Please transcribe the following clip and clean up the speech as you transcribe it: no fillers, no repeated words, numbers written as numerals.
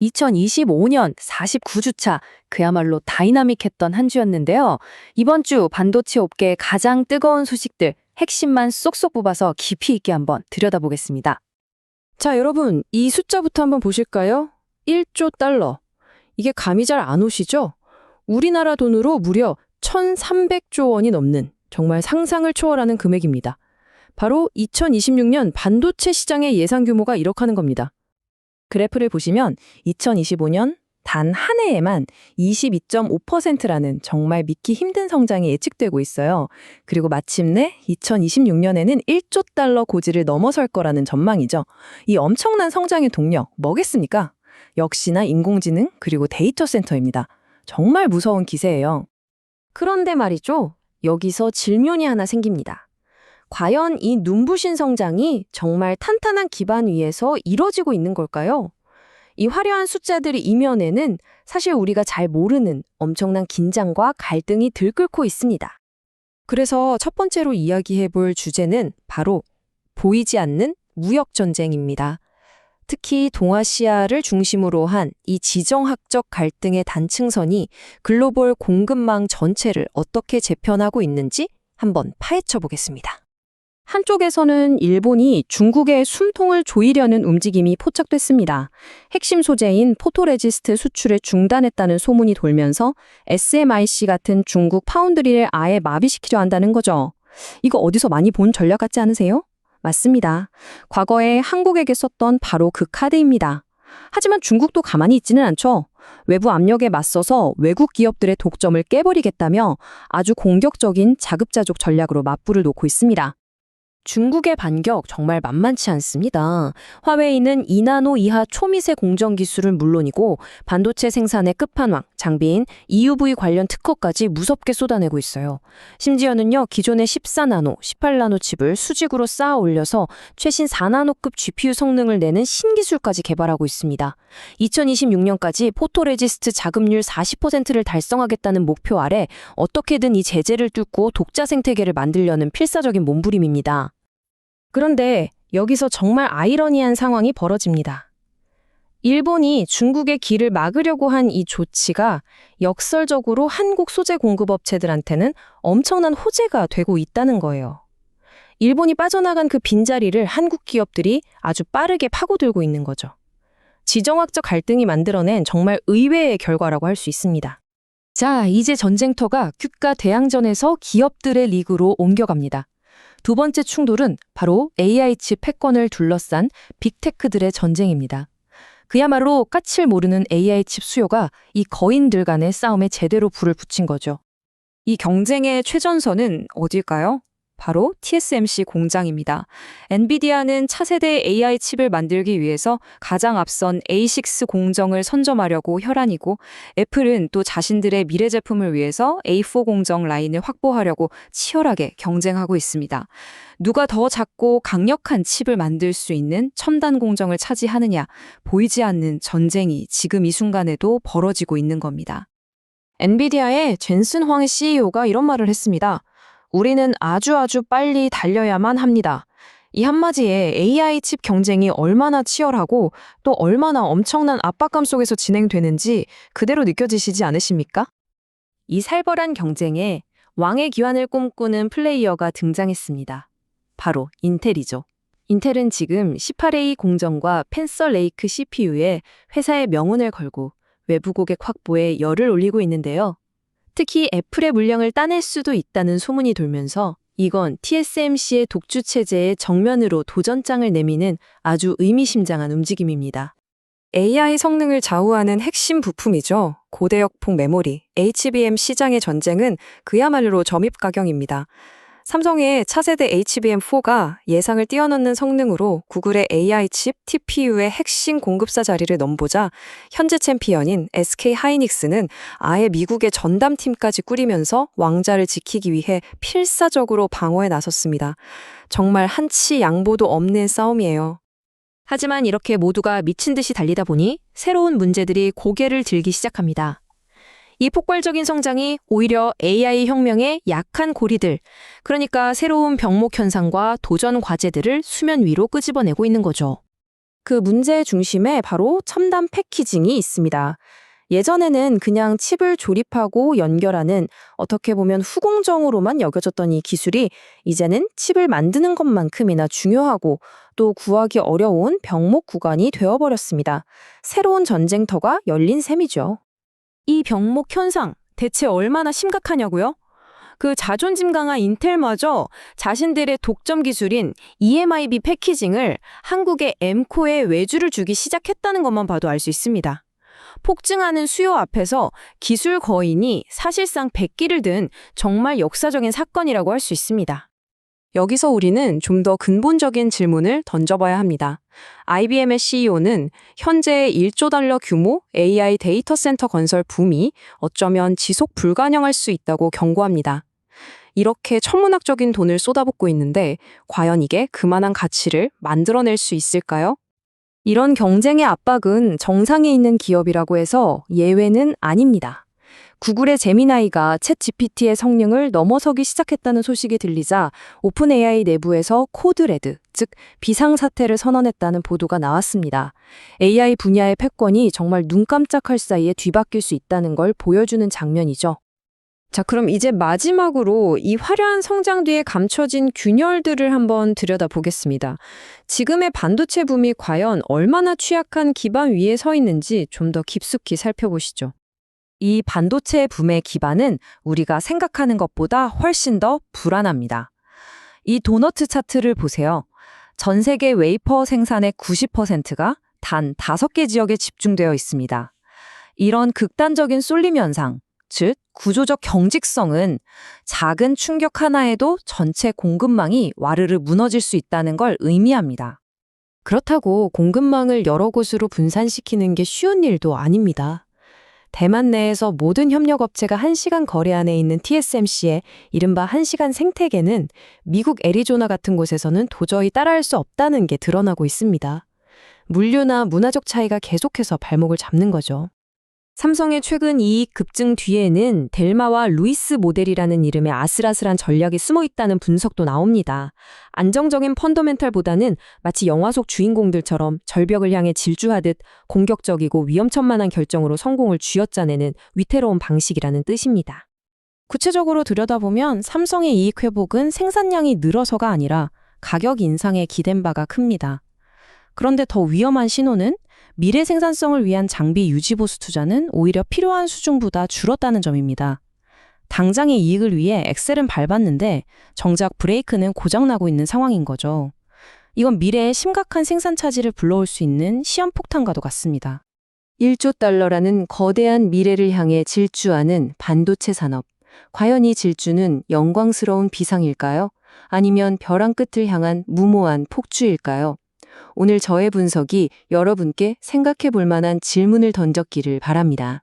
2025년 49주차, 그야말로 다이나믹했던 한 주였는데요. 이번 주 반도체 업계의 가장 뜨거운 소식들, 핵심만 쏙쏙 뽑아서 깊이 있게 한번 들여다보겠습니다. 자, 여러분, 이 숫자부터 한번 보실까요? 1조 달러. 이게 감이 잘 안 오시죠? 우리나라 돈으로 무려 1,300조 원이 넘는 정말 상상을 초월하는 금액입니다. 바로 2026년 반도체 시장의 예상 규모가 이렇게 겁니다. 그래프를 보시면 2025년 단 한 해에만 22.5%라는 정말 믿기 힘든 성장이 예측되고 있어요. 그리고 마침내 2026년에는 1조 달러 고지를 넘어설 거라는 전망이죠. 이 엄청난 성장의 동력 뭐겠습니까? 역시나 인공지능 그리고 데이터 센터입니다. 정말 무서운 기세예요. 그런데 말이죠. 여기서 질문이 하나 생깁니다. 과연 이 눈부신 성장이 정말 탄탄한 기반 위에서 이뤄지고 있는 걸까요? 이 화려한 숫자들이 이면에는 사실 우리가 잘 모르는 엄청난 긴장과 갈등이 들끓고 있습니다. 그래서 첫 번째로 이야기해 볼 주제는 바로 보이지 않는 무역 전쟁입니다. 특히 동아시아를 중심으로 한 이 지정학적 갈등의 단층선이 글로벌 공급망 전체를 어떻게 재편하고 있는지 한번 파헤쳐 보겠습니다. 한쪽에서는 일본이 중국의 숨통을 조이려는 움직임이 포착됐습니다. 핵심 소재인 포토레지스트 수출을 중단했다는 소문이 돌면서 SMIC 같은 중국 파운드리를 아예 마비시키려 한다는 거죠. 이거 어디서 많이 본 전략 같지 않으세요? 맞습니다. 과거에 한국에게 썼던 바로 그 카드입니다. 하지만 중국도 가만히 있지는 않죠. 외부 압력에 맞서서 외국 기업들의 독점을 깨버리겠다며 아주 공격적인 자급자족 전략으로 맞불을 놓고 있습니다. 중국의 반격 정말 만만치 않습니다. 화웨이는 2나노 이하 초미세 공정 기술은 물론이고 반도체 생산의 끝판왕, 장비인 EUV 관련 특허까지 무섭게 쏟아내고 있어요. 심지어는요, 기존의 14나노, 18나노 칩을 수직으로 쌓아 올려서 최신 4나노급 GPU 성능을 내는 신기술까지 개발하고 있습니다. 2026년까지 포토레지스트 자급률 40%를 달성하겠다는 목표 아래 어떻게든 이 제재를 뚫고 독자 생태계를 만들려는 필사적인 몸부림입니다. 그런데 여기서 정말 아이러니한 상황이 벌어집니다. 일본이 중국의 길을 막으려고 한 이 조치가 역설적으로 한국 소재 공급업체들한테는 엄청난 호재가 되고 있다는 거예요. 일본이 빠져나간 그 빈자리를 한국 기업들이 아주 빠르게 파고들고 있는 거죠. 지정학적 갈등이 만들어낸 정말 의외의 결과라고 할 수 있습니다. 자, 이제 전쟁터가 국가 대항전에서 기업들의 리그로 옮겨갑니다. 두 번째 충돌은 바로 AI 칩 패권을 둘러싼 빅테크들의 전쟁입니다. 그야말로 까칠 모르는 AI 칩 수요가 이 거인들 간의 싸움에 제대로 불을 붙인 거죠. 이 경쟁의 최전선은 어딜까요? 바로 TSMC 공장입니다. 엔비디아는 차세대 AI 칩을 만들기 위해서 가장 앞선 A6 공정을 선점하려고 혈안이고, 애플은 또 자신들의 미래 제품을 위해서 A4 공정 라인을 확보하려고 치열하게 경쟁하고 있습니다. 누가 더 작고 강력한 칩을 만들 수 있는 첨단 공정을 차지하느냐, 보이지 않는 전쟁이 지금 이 순간에도 벌어지고 있는 겁니다. 엔비디아의 젠슨 황 CEO가 이런 말을 했습니다. 우리는 아주 빨리 달려야만 합니다. 이 한마디에 AI 칩 경쟁이 얼마나 치열하고 또 얼마나 엄청난 압박감 속에서 진행되는지 그대로 느껴지시지 않으십니까? 이 살벌한 경쟁에 왕의 귀환을 꿈꾸는 플레이어가 등장했습니다. 바로 인텔이죠. 인텔은 지금 18A 공정과 펜서 레이크 CPU에 회사의 명운을 걸고 외부 고객 확보에 열을 올리고 있는데요. 특히 애플의 물량을 따낼 수도 있다는 소문이 돌면서 이건 TSMC의 독주 체제에 정면으로 도전장을 내미는 아주 의미심장한 움직임입니다. AI 성능을 좌우하는 핵심 부품이죠. 고대역폭 메모리, HBM 시장의 전쟁은 그야말로 점입가경입니다. 삼성의 차세대 HBM4가 예상을 뛰어넘는 성능으로 구글의 AI 칩 TPU의 핵심 공급사 자리를 넘보자 현재 챔피언인 SK 하이닉스는 아예 미국의 전담팀까지 꾸리면서 왕자를 지키기 위해 필사적으로 방어에 나섰습니다. 정말 한치 양보도 없는 싸움이에요. 하지만 이렇게 모두가 미친 듯이 달리다 보니 새로운 문제들이 고개를 들기 시작합니다. 이 폭발적인 성장이 오히려 AI 혁명의 약한 고리들, 그러니까 새로운 병목 현상과 도전 과제들을 수면 위로 끄집어내고 있는 거죠. 그 문제의 중심에 바로 첨단 패키징이 있습니다. 예전에는 그냥 칩을 조립하고 연결하는 어떻게 보면 후공정으로만 여겨졌던 이 기술이 이제는 칩을 만드는 것만큼이나 중요하고 또 구하기 어려운 병목 구간이 되어버렸습니다. 새로운 전쟁터가 열린 셈이죠. 이 병목 현상 대체 얼마나 심각하냐고요? 그 자존심 강한 인텔마저 자신들의 독점 기술인 EMIB 패키징을 한국의 M코에 외주를 주기 시작했다는 것만 봐도 알 수 있습니다. 폭증하는 수요 앞에서 기술 거인이 사실상 백기를 든 정말 역사적인 사건이라고 할 수 있습니다. 여기서 우리는 좀 더 근본적인 질문을 던져봐야 합니다. IBM의 CEO는 현재 1조 달러 규모 AI 데이터 센터 건설 붐이 어쩌면 지속 불가능할 수 있다고 경고합니다. 이렇게 천문학적인 돈을 쏟아붓고 있는데 과연 이게 그만한 가치를 만들어낼 수 있을까요? 이런 경쟁의 압박은 정상에 있는 기업이라고 해서 예외는 아닙니다. 구글의 제미나이가 챗 GPT의 성능을 넘어서기 시작했다는 소식이 들리자 오픈 AI 내부에서 코드레드, 즉 비상사태를 선언했다는 보도가 나왔습니다. AI 분야의 패권이 정말 눈 깜짝할 사이에 뒤바뀔 수 있다는 걸 보여주는 장면이죠. 자, 그럼 이제 마지막으로 이 화려한 성장 뒤에 감춰진 균열들을 한번 들여다보겠습니다. 지금의 반도체 붐이 과연 얼마나 취약한 기반 위에 서 있는지 좀 더 깊숙이 살펴보시죠. 이 반도체 붐의 기반은 우리가 생각하는 것보다 훨씬 더 불안합니다. 이 도너트 차트를 보세요. 전 세계 웨이퍼 생산의 90%가 단 5개 지역에 집중되어 있습니다. 이런 극단적인 쏠림 현상, 즉 구조적 경직성은 작은 충격 하나에도 전체 공급망이 와르르 무너질 수 있다는 걸 의미합니다. 그렇다고 공급망을 여러 곳으로 분산시키는 게 쉬운 일도 아닙니다. 대만 내에서 모든 협력업체가 1시간 거리 안에 있는 TSMC의 이른바 1시간 생태계는 미국 애리조나 같은 곳에서는 도저히 따라할 수 없다는 게 드러나고 있습니다. 물류나 문화적 차이가 계속해서 발목을 잡는 거죠. 삼성의 최근 이익 급증 뒤에는 델마와 루이스 모델이라는 이름의 아슬아슬한 전략이 숨어 있다는 분석도 나옵니다. 안정적인 펀더멘탈보다는 마치 영화 속 주인공들처럼 절벽을 향해 질주하듯 공격적이고 위험천만한 결정으로 성공을 쥐어짜내는 위태로운 방식이라는 뜻입니다. 구체적으로 들여다보면 삼성의 이익 회복은 생산량이 늘어서가 아니라 가격 인상에 기댄 바가 큽니다. 그런데 더 위험한 신호는 미래 생산성을 위한 장비 유지 보수 투자는 오히려 필요한 수준보다 줄었다는 점입니다. 당장의 이익을 위해 엑셀은 밟았는데 정작 브레이크는 고장나고 있는 상황인 거죠. 이건 미래에 심각한 생산 차질을 불러올 수 있는 시한폭탄과도 같습니다. 1조 달러라는 거대한 미래를 향해 질주하는 반도체 산업. 과연 이 질주는 영광스러운 비상일까요? 아니면 벼랑 끝을 향한 무모한 폭주일까요? 오늘 저의 분석이 여러분께 생각해 볼 만한 질문을 던졌기를 바랍니다.